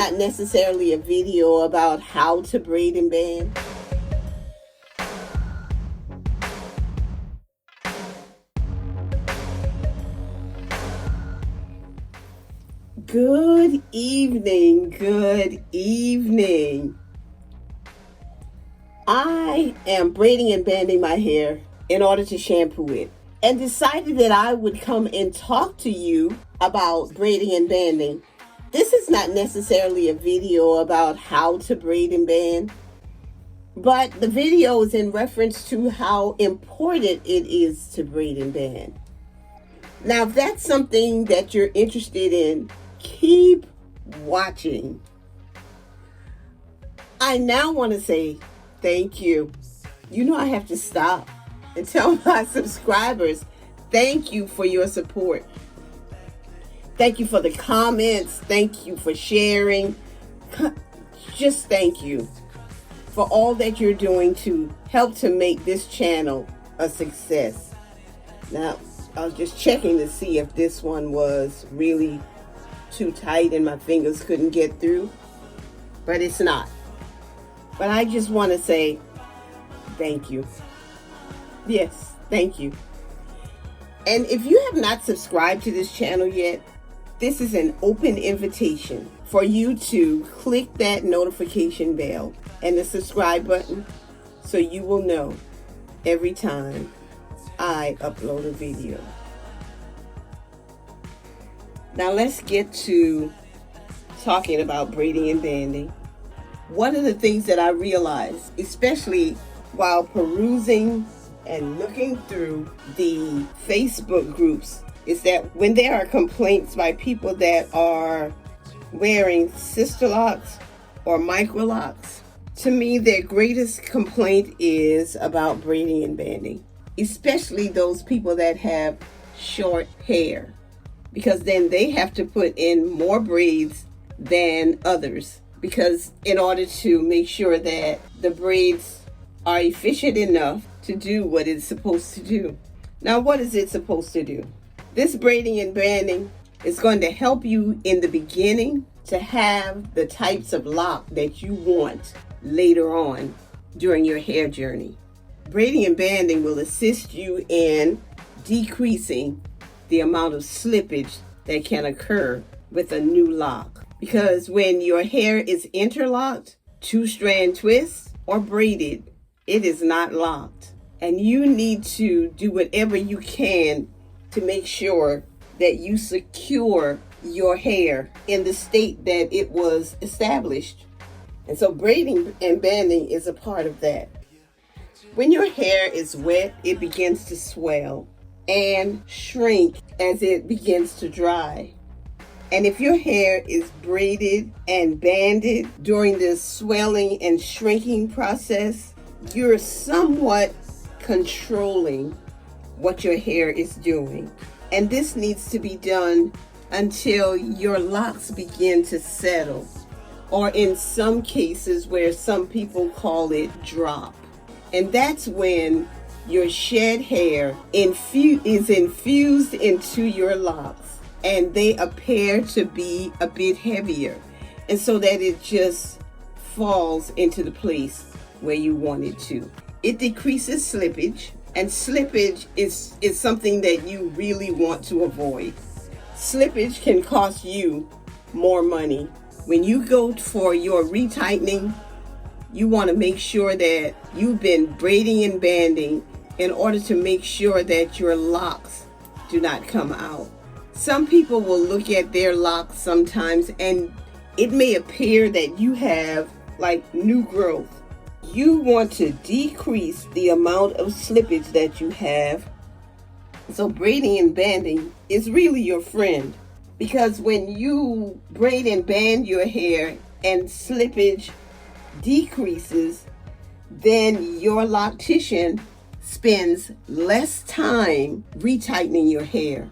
not necessarily a video about how to braid and band. Good evening, good evening. I am braiding and banding my hair in order to shampoo it, and decided that I would come and talk to you about braiding and banding. This is not necessarily a video about how to braid and band, but the video is in reference to how important it is to braid and band. Now, if that's something that you're interested in, keep watching. I now want to say thank you. You know I have to stop and tell my subscribers thank you for your support. Thank you for the comments. Thank you for sharing. Just thank you for all that you're doing to help to make this channel a success. Now, I was just checking to see if this one was really too tight and my fingers couldn't get through, but it's not. But I just want to say thank you. Yes, thank you. And if you have not subscribed to this channel yet, this is an open invitation for you to click that notification bell and the subscribe button so you will know every time I upload a video. Now let's get to talking about braiding and banding. One of the things that I realized, especially while perusing and looking through the Facebook groups, is that when there are complaints by people that are wearing Sisterlocks or Microlocs, to me their greatest complaint is about braiding and banding, especially those people that have short hair, because then they have to put in more braids than others, because in order to make sure that the braids are efficient enough to do what it's supposed to do. Now, what is it supposed to do? This braiding and banding is going to help you in the beginning to have the types of lock that you want later on during your hair journey. Braiding and banding will assist you in decreasing the amount of slippage that can occur with a new lock. Because when your hair is interlocked, two-strand twists, or braided, it is not locked. And you need to do whatever you can to make sure that you secure your hair in the state that it was established. And so braiding and banding is a part of that. When your hair is wet, it begins to swell and shrink as it begins to dry. And if your hair is braided and banded during this swelling and shrinking process, you're somewhat controlling what your hair is doing. And this needs to be done until your locks begin to settle, or in some cases where some people call it drop. And that's when your shed hair is infused into your locks, and they appear to be a bit heavier, and so that it just falls into the place where you want it to. It decreases slippage, and slippage is something that you really want to avoid. Slippage can cost you more money. When you go for your retightening, you want to make sure that you've been braiding and banding in order to make sure that your locks do not come out. Some people will look at their locks sometimes and it may appear that you have like new growth. You want to decrease the amount of slippage that you have. So braiding and banding is really your friend, because when you braid and band your hair and slippage decreases, then your loctician spends less time retightening your hair.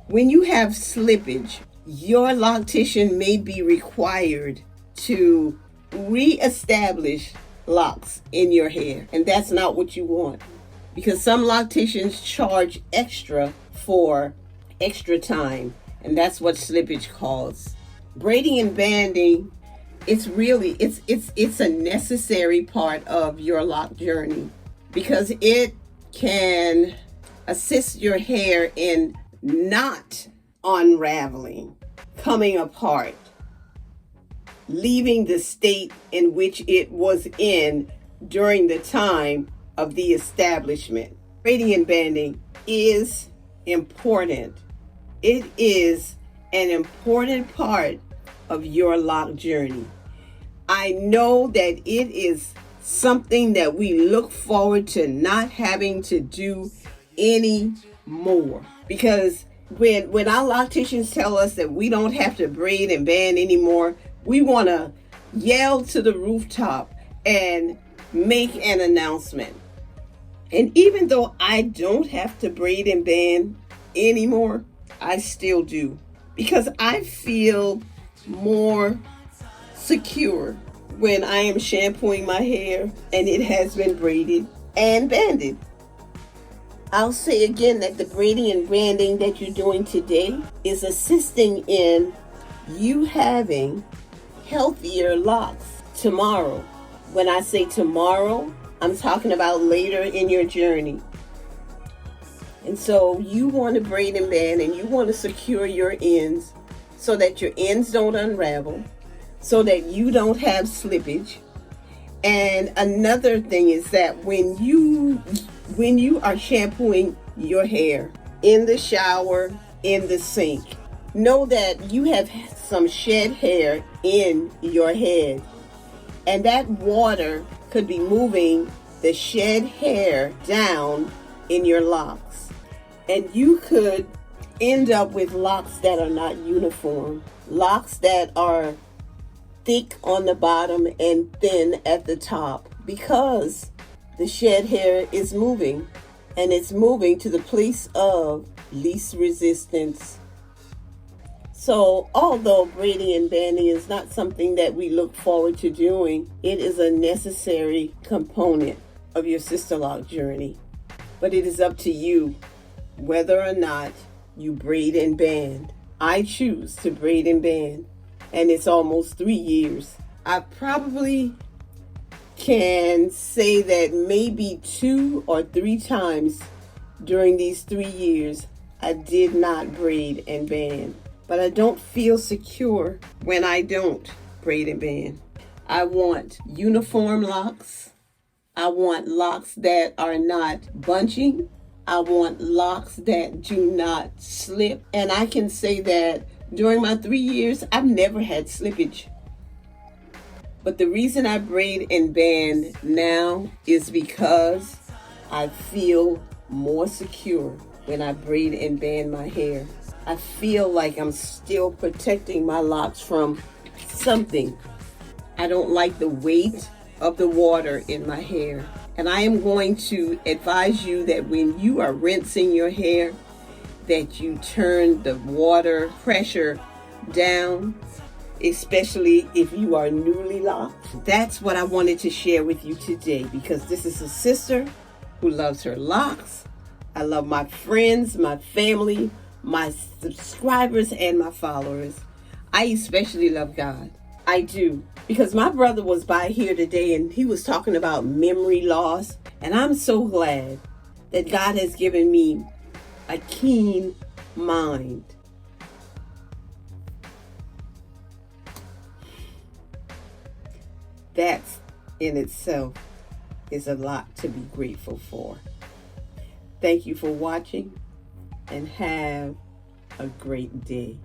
When you have slippage, your loctician may be required to reestablish locks in your hair, and that's not what you want, because some locticians charge extra for extra time, and that's what slippage causes. Braiding and banding it's really, it's a necessary part of your lock journey, because it can assist your hair in not unraveling, coming apart, leaving the state in which it was in during the time of the establishment. Braiding and banding is important. It is an important part of your lock journey. I know that it is something that we look forward to not having to do anymore, because when our locticians tell us that we don't have to braid and band anymore, we want to yell to the rooftop and make an announcement. And even though I don't have to braid and band anymore, I still do, because I feel more secure when I am shampooing my hair and it has been braided and banded. I'll say again that the braiding and banding that you're doing today is assisting in you having healthier locks tomorrow. When I say tomorrow, I'm talking about later in your journey. And so you want to braid and band, and you want to secure your ends so that your ends don't unravel, so that you don't have slippage. And another thing is that when you are shampooing your hair in the shower, in the sink, know that you have some shed hair in your head, and that water could be moving the shed hair down in your locks, and you could end up with locks that are not uniform, locks that are thick on the bottom and thin at the top, because the shed hair is moving, and it's moving to the place of least resistance. So although braiding and banding is not something that we look forward to doing, it is a necessary component of your Sisterlock journey. But it is up to you whether or not you braid and band. I choose to braid and band, and it's almost 3 years. I probably can say that maybe 2 or 3 times during these 3 years I did not braid and band. But I don't feel secure when I don't braid and band. I want uniform locks. I want locks that are not bunching. I want locks that do not slip. And I can say that during my 3 years, I've never had slippage. But the reason I braid and band now is because I feel more secure when I braid and band my hair. I feel like I'm still protecting my locks from something. I don't like the weight of the water in my hair. And I am going to advise you that when you are rinsing your hair, that you turn the water pressure down, especially if you are newly locked. That's what I wanted to share with you today, because this is a sister who loves her locks. I love my friends, my family, my subscribers, and my followers. I especially love God. I do. Because my brother was by here today and he was talking about memory loss. And I'm so glad that God has given me a keen mind. That in itself is a lot to be grateful for. Thank you for watching, and have a great day.